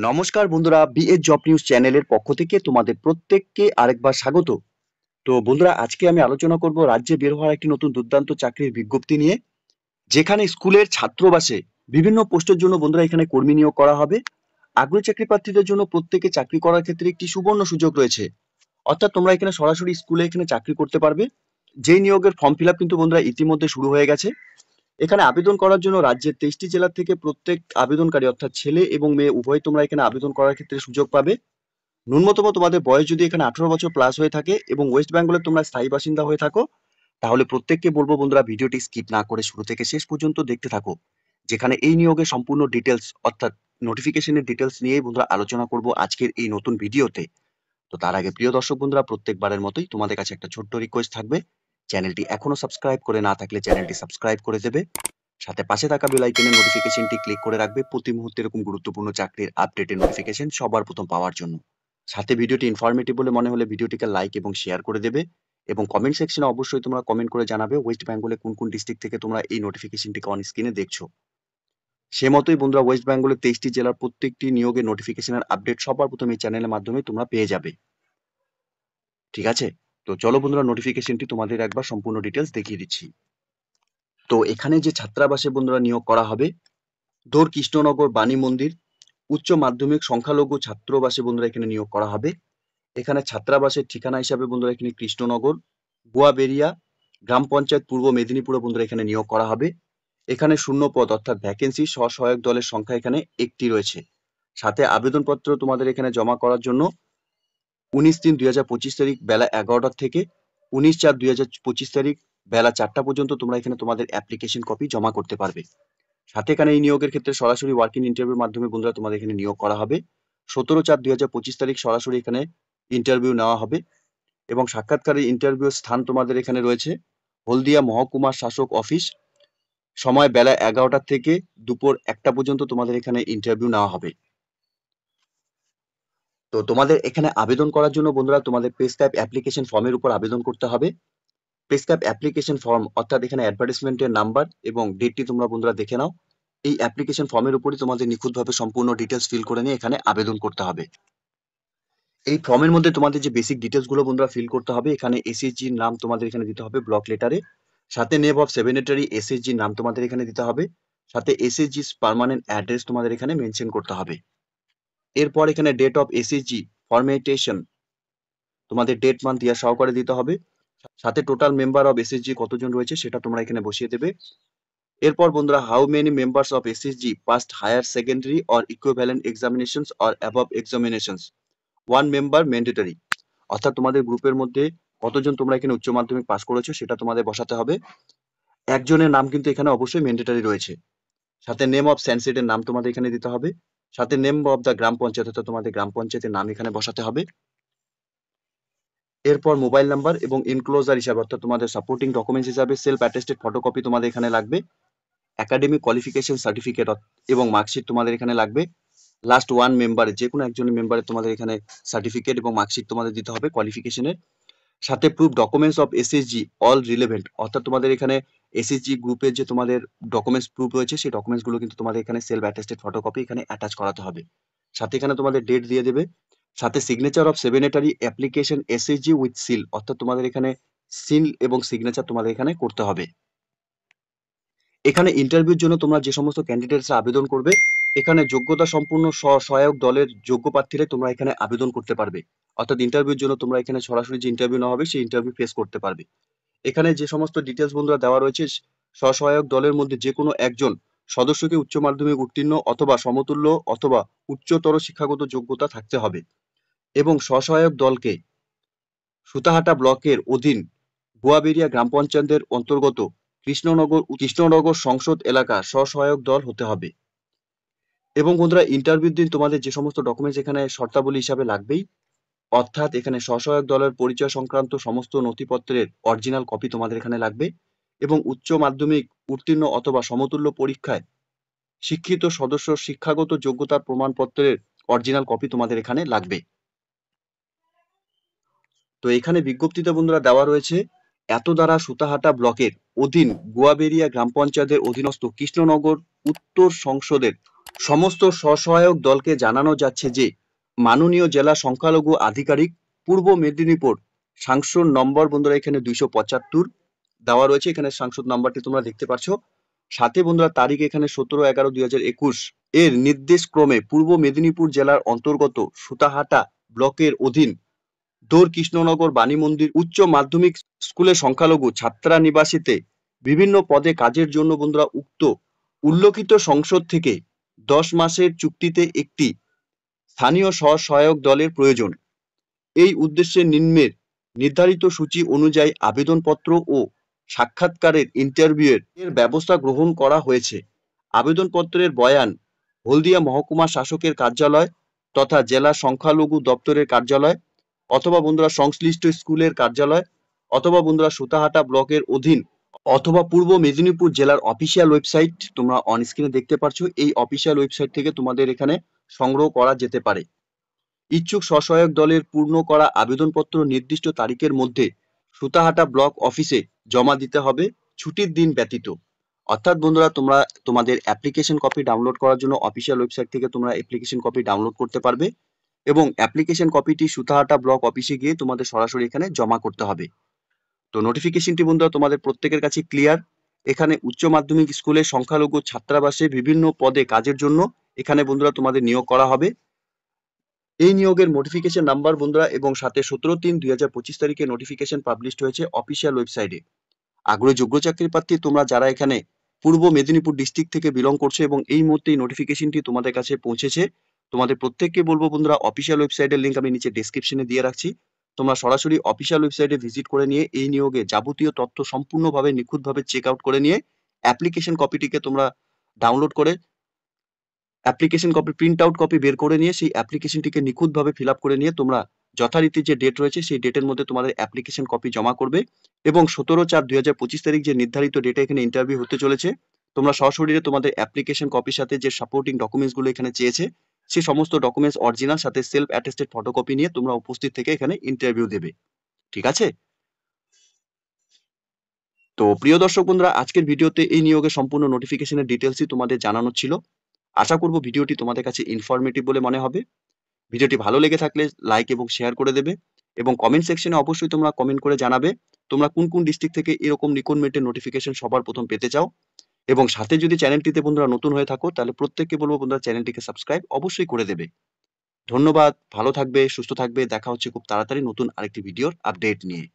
নমস্কার বন্ধুরা, BS job news চ্যানেলের পক্ষ থেকে তোমাদের প্রত্যেককে আরেকবার স্বাগত। তো বন্ধুরা, আজকে আমি আলোচনা করব রাজ্যে বের হওয়া একটি নতুন দুর্দান্ত চাকরির বিজ্ঞপ্তি নিয়ে, যেখানে স্কুলের ছাত্রাবাসে বিভিন্ন পোস্টের জন্য বন্ধুরা এখানে কর্মী নিয়োগ করা হবে। আগ্রহী চাকরি প্রার্থীদের জন্য প্রত্যেকে চাকরি করার ক্ষেত্রে একটি সুবর্ণ সুযোগ রয়েছে। অর্থাৎ তোমরা এখানে সরাসরি স্কুলে এখানে চাকরি করতে পারবে। যেই নিয়োগের ফর্ম ফিল আপ কিন্তু বন্ধুরা ইতিমধ্যে শুরু হয়ে গেছে। এখানে আবেদন করার জন্য রাজ্যের 23টি জেলা থেকে প্রত্যেক আবেদনকারী অর্থাৎ ছেলে এবং মেয়ে উভয় তোমরা এখানে আবেদন করার ক্ষেত্রে সুযোগ পাবে। ন্যূনতম তোমাদের বয়স যদি এখানে 18 বছর প্লাস হয়ে থাকে এবং ওয়েস্ট বেঙ্গলের তোমরা স্থায়ী বাসিন্দা হয়ে থাকো, তাহলে প্রত্যেককে বলবো বন্ধুরা ভিডিওটি স্কিপ না করে শুরু থেকে শেষ পর্যন্ত দেখতে থাকো, যেখানে এই নিয়োগের সম্পূর্ণ ডিটেলস অর্থাৎ নোটিফিকেশনের ডিটেলস নিয়েই বন্ধুরা আলোচনা করব আজকের এই নতুন ভিডিওতে। তো তার আগে প্রিয় দর্শক বন্ধুরা, প্রত্যেকবারের মতোই তোমাদের কাছে একটা ছোট্ট রিকোয়েস্ট থাকবে, চ্যানেলটি এখনো সাবস্ক্রাইব করে না থাকলে চ্যানেলটি সাবস্ক্রাইব করে দেবে, সাথে পাশে থাকা বেল আইকনের নোটিফিকেশনটি ক্লিক করে রাখবে প্রতি মুহূর্তে এরকম গুরুত্বপূর্ণ চাকরির আপডেটের নোটিফিকেশন সবার প্রথম পাওয়ার জন্য। সাথে ভিডিওটি ইনফরমেটিভ বলে মনে হলে ভিডিওটিকে লাইক এবং শেয়ার করে দেবে এবং কমেন্ট সেকশনে অবশ্যই তোমরা কমেন্ট করে জানাবে ওয়েস্ট বেঙ্গলে কোন কোন ডিস্ট্রিক্ট থেকে তোমরা এই নোটিফিকেশনটিকে অন স্ক্রিনে দেখছো। সে মতোই বন্ধুরা, ওয়েস্ট বেঙ্গলের 23টি জেলার প্রত্যেকটি নিয়োগের নোটিফিকেশনের আপডেট সবার প্রথম এই চ্যানেলের মাধ্যমে তোমরা পেয়ে যাবে। ঠিক আছে, তো চলো বন্ধুরা নোটিফিকেশনটি তোমাদের একবার সম্পূর্ণ ডিটেলস দেখিয়ে দিচ্ছি। তো এখানে যে ছাত্রাবাসে বন্ধুরা নিয়োগ করা হবে, দৌড় কৃষ্ণনগর বাণী মন্দির উচ্চ মাধ্যমিক সংখ্যালঘু ছাত্রাবাসে বন্ধুরা এখানে নিয়োগ করা হবে। এখানে ছাত্রাবাসের ঠিকানা হিসাবে বন্ধুরা এখানে কৃষ্ণনগর গুয়াবেরিয়া গ্রাম পঞ্চায়েত পূর্ব মেদিনীপুরে বন্ধুরা এখানে নিয়োগ করা হবে। এখানে শূন্য পদ অর্থাৎ ভ্যাকেন্সি স্বসহায়ক দলের সংখ্যা এখানে একটি রয়েছে। সাথে আবেদনপত্র তোমাদের এখানে জমা করার জন্য 19/3/2025 তারিখ বেলা 11টা থেকে 19/4/2025 তারিখ বেলা 4টা পর্যন্ত তোমরা এখানে তোমাদের অ্যাপ্লিকেশন কপি জমা করতে পারবে। সাথে এখানে এই নিয়োগের ক্ষেত্রে সরাসরি ওয়ার্কিং ইন্টারভিউর মাধ্যমে বন্ধুরা তোমাদের এখানে নিয়োগ করা হবে। 17/4/2025 তারিখ সরাসরি এখানে ইন্টারভিউ নেওয়া হবে এবং সাক্ষাৎকারের ইন্টারভিউ স্থান তোমাদের এখানে রয়েছে হলদিয়া মহকুমার শাসক অফিস। সময় বেলা 11টা থেকে দুপুর 1টা পর্যন্ত তোমাদের এখানে ইন্টারভিউ নেওয়া হবে। তো তোমাদের এখানে আবেদন করার জন্য বন্ধুরা তোমাদের প্রেসক্রাইব অ্যাপ্লিকেশন ফর্মের উপর আবেদন করতে হবে। প্রেসক্রাইব অ্যাপ্লিকেশন ফর্ম অর্থাৎ এখানে অ্যাডভার্টাইজমেন্টের নাম্বার এবং ডেটটি তোমরা বন্ধুরা দেখে নাও। এই অ্যাপ্লিকেশন ফর্মের উপরই তোমাদের নিখুঁতভাবে সম্পূর্ণ ডিটেলস ফিল করে নিয়ে এখানে আবেদন করতে হবে। এই ফর্মের মধ্যে তোমাদের যে বেসিক ডিটেলস গুলো বন্ধুরা ফিল করতে হবে, এখানে এসএসজির নাম তোমাদের এখানে দিতে হবে ব্লক লেটারে, সাথে নেম অফ সেভেনেটারি এসএসজির নাম তোমাদের এখানে দিতে হবে, সাথে এসএসজি পার্মানেন্ট অ্যাড্রেস তোমাদের এখানে মেনশন করতে হবে। এরপর এখানে ডেট অফ এসএসজি ফরমেটেশন তোমাদের ডেট মান্থ ইয়ার সহকারে দিতে হবে, সাথে টোটাল মেম্বার অফ এসএসজি কতজন রয়েছে সেটা তোমরা এখানে বসিয়ে দেবে। এরপর বন্ধুরা how many members of SSG passed higher secondary or equivalent examinations or above examinations, one member mandatory, অর্থাৎ তোমাদের গ্রুপের মধ্যে কতজন তোমরা এখানে উচ্চ মাধ্যমিক পাস করেছো সেটা তোমাদের বসাতে হবে। একজনের নাম কিন্তু এখানে অবশ্যই ম্যান্ডেটরি রয়েছে। সাথে নেম অফ স্যানসেটের নাম তোমাদের এখানে দিতে হবে, সাথে নেম অফ দ্য গ্রাম পঞ্চায়েত অর্থাৎ তোমাদের গ্রাম পঞ্চায়েতের নাম এখানে বসাতে হবে। এরপর মোবাইল নাম্বার এবং ইনক্লোজার হিসাবে অর্থাৎ তোমাদের সাপোর্টিং ডকুমেন্টস হিসাবে সেলফ অ্যাটেস্টেড ফটোকপি তোমাদের এখানে লাগবে, একাডেমিক কোয়ালিফিকেশন সার্টিফিকেট এবং মার্কশিট তোমাদের এখানে লাগবে। লাস্ট ওয়ান মেম্বারের যে কোনো একজন মেম্বারের তোমাদের এখানে সার্টিফিকেট এবং মার্কশিট তোমাদের দিতে হবে কোয়ালিফিকেশনের। সাথে proof documents of SSG all relevant, অর্থাৎ তোমাদের এখানে এসএসজি গ্রুপের যে তোমাদের ডকুমেন্টস প্রুফ রয়েছে সেই ডকুমেন্টস গুলো কিন্তু তোমাদের এখানে সেলফ অ্যাটেস্টেড ফটোকপি এখানে অ্যাটাচ করাতে হবে। সাথে এখানে তোমাদের ডেট দিয়ে দেবে, সাথে signature of secretary application SSG with seal, অর্থাৎ তোমাদের এখানে সিল এবং সিগনেচার তোমাদের এখানে করতে হবে। এখানে ইন্টারভিউর জন্য তোমরা যে সমস্ত ক্যান্ডিডেটসরা আবেদন করবে, এখানে যোগ্যতা সম্পূর্ণ সহায়ক দলের যোগ্য প্রার্থীরা তোমরা এখানে আবেদন করতে পারবে, অর্থাৎ ইন্টারভিউর জন্য তোমরা এখানে সরাসরি যে ইন্টারভিউ নেওয়া হবে সেই ইন্টারভিউ ফেস করতে পারবে। এখানে যে সমস্ত ডিটেলস বন্ধুরা দেওয়া রয়েছে, স্বসহায়ক দলের মধ্যে যে কোনো একজন সদস্যকে উচ্চ মাধ্যমিক উত্তীর্ণ অথবা সমতুল্য অথবা উচ্চতর শিক্ষাগত যোগ্যতা থাকতে হবে এবং স্বসহায়ক দলকে সুতাহাটা ব্লকের অধীন গুয়াবেরিয়া গ্রাম পঞ্চায়েতের অন্তর্গত কৃষ্ণনগর সংসদ এলাকা স্বসহায়ক দল হতে হবে। এবং বন্ধুরা ইন্টারভিউর দিন তোমাদের যে সমস্ত ডকুমেন্টস এখানে শর্তাবলী হিসাবে লাগবেই, অর্থাৎ এখানে স্বসহায়ক দলের পরিচয় সংক্রান্ত সমস্ত নথিপত্রের অরিজিনাল কপি তোমাদের এখানে লাগবে এবং উচ্চ মাধ্যমিক উত্তীর্ণ অথবা সমতুল্য পরীক্ষায় শিক্ষিত সদস্য শিক্ষাগত যোগ্যতার প্রমাণপত্রের অরিজিনাল কপি তোমাদের এখানে লাগবে। তো এখানে বিজ্ঞপ্তিতে বন্ধুরা দেওয়া রয়েছে এত দ্বারা সুতাহাটা ব্লকের অধীন গুয়াবেরিয়া গ্রাম পঞ্চায়েতের অধীনস্থ কৃষ্ণনগর উত্তর সংসদের সমস্ত স্বসহায়ক দলকে জানানো যাচ্ছে যে মাননীয় জেলা সংখ্যালঘু আধিকারিক পূর্ব মেদিনীপুর সাংসদ নম্বর বন্ধুরা এখানে 275 দেওয়া রয়েছে, এখানে সাংসদ নাম্বারটি তোমরা দেখতে পাচ্ছ। সাথে বন্ধুরা তারিখ এখানে 17/11/2021 এর নির্দেশ ক্রমে পূর্ব মেদিনীপুর জেলার অন্তর্গত সুতাহাটা ব্লকের অধীন দৌড় কৃষ্ণনগর বাণী মন্দির উচ্চ মাধ্যমিক স্কুলের সংখ্যালঘু ছাত্রানিবাসীতে বিভিন্ন পদে কাজের জন্য বন্ধুরা উল্লেখিত সংসদ থেকে 10 মাসের চুক্তিতে একটি স্থানীয় স্বসহায়ক দলের প্রয়োজন। এই উদ্দেশ্যে নিম্নের নির্ধারিত সূচি অনুযায়ী আবেদনপত্র ও সাক্ষাৎকারের ইন্টারভিউয়ের ব্যবস্থা গ্রহণ করা হয়েছে। আবেদনপত্রের বয়ান হলদিয়া মহকুমা শাসকের কার্যালয় তথা জেলা সংখ্যালঘু দপ্তরের কার্যালয় অথবা বন্ধুরা সংশ্লিষ্ট স্কুলের কার্যালয় অথবা বন্ধুরা সুতাহাটা ব্লকের অধীন অথবা পূর্ব মেদিনীপুর জেলার অফিসিয়াল ওয়েবসাইট তোমরা অন স্ক্রিনে দেখতে পাচ্ছ, এই অফিসিয়াল ওয়েবসাইট থেকে তোমাদের এখানে সংগ্রহ করা যেতে পারে। ইচ্ছুক স্বসহায়ক দলের পূর্ণ করা আবেদনপত্র নির্দিষ্ট তারিখের মধ্যে সুতাহাটা ব্লক অফিসে জমা দিতে হবে ছুটির দিন ব্যতীত। অর্থাৎ বন্ধুরা তোমরা তোমাদের অ্যাপ্লিকেশন কপি ডাউনলোড করার জন্য অফিসিয়াল ওয়েবসাইট থেকে তোমরা অ্যাপ্লিকেশন কপি ডাউনলোড করতে পারবে এবং অ্যাপ্লিকেশন কপিটি সুতাহাটা ব্লক অফিসে গিয়ে তোমাদের সরাসরি এখানে জমা করতে হবে। তো নোটিফিকেশনটি বন্ধুরা তোমাদের প্রত্যেকের কাছে ক্লিয়ার। এখানে উচ্চ মাধ্যমিক স্কুলে সংখ্যালঘু ছাত্রাবাসে বিভিন্ন পদে কাজের জন্য এখানে বন্ধুরা তোমাদের নিয়োগ করা হবে। এই নিয়োগের নোটিফিকেশন নাম্বার বন্ধুরা এবং সাথে 17/3/2025 তারিখে নোটিফিকেশন পাবলিশড হয়েছে অফিসিয়াল ওয়েবসাইটে। আগ্রহী যোগ্য চাকরি প্রার্থী তোমরা যারা এখানে পূর্ব মেদিনীপুর ডিস্ট্রিক্ট থেকে বিলং করছো এবং এই মুহূর্তে এই নোটিফিকেশনটি তোমাদের কাছে পৌঁছেছে, তোমাদের প্রত্যেককে বলবো বন্ধুরা অফিসিয়াল ওয়েবসাইটের লিংক আমি নিচে ডেসক্রিপশনে দিয়ে রাখছি। তোমরা সরাসরি অফিসিয়াল ওয়েবসাইটে ভিজিট করে নিয়ে এই নিয়োগে যাবতীয় তথ্য সম্পূর্ণভাবে নিখুঁতভাবে চেক আউট করে নিয়ে অ্যাপ্লিকেশন কপিটিকে তোমরা ডাউনলোড করে application copy print out copy বের করে নিয়ে সেই অ্যাপ্লিকেশনটিকে নিখুঁতভাবে ফিল আপ করে নিয়ে তোমরা যথারীতি যে ডেট রয়েছে সেই ডেটের মধ্যে তোমাদের অ্যাপ্লিকেশন কপি জমা করবে এবং 17/4/2025 তারিখ যে নির্ধারিত ডেটে এখানে ইন্টারভিউ হতে চলেছে তোমরা সশরীরে তোমাদের অ্যাপ্লিকেশন কপির সাথে যে সাপোর্টিং ডকুমেন্টসগুলো এখানে চেয়েছে সেই সমস্ত ডকুমেন্টস অরিজিনাল সাথে সেলফ অ্যাটেস্টেড ফটোকপি নিয়ে তোমরা উপস্থিত থেকে এখানে ইন্টারভিউ দেবে। ঠিক আছে? তো প্রিয় দর্শক বন্ধুরা আজকের ভিডিওতে এই নিয়োগের সম্পূর্ণ নোটিফিকেশনের ডিটেলসই তোমাদের জানানো ছিল। আশা করব ভিডিওটি তোমাদের কাছে ইনফরমেটিভ বলে মনে হবে। ভিডিওটি ভালো লেগে থাকলে লাইক এবং শেয়ার করে দেবে এবং কমেন্ট সেকশনে অবশ্যই তোমরা কমেন্ট করে জানাবে তোমরা কোন কোন ডিস্ট্রিক্ট থেকে এরকম রিক্রুটমেন্টের নোটিফিকেশন সবার প্রথম পেতে চাও। এবং সাথে যদি চ্যানেলটিতে বন্ধুরা নতুন হয়ে থাকো তাহলে প্রত্যেককে বলবো বন্ধুরা চ্যানেলটিকে সাবস্ক্রাইব অবশ্যই করে দেবে। ধন্যবাদ, ভালো থাকবে, সুস্থ থাকবে, দেখা হচ্ছে খুব তাড়াতাড়ি নতুন আরেকটি ভিডিওর আপডেট নিয়ে।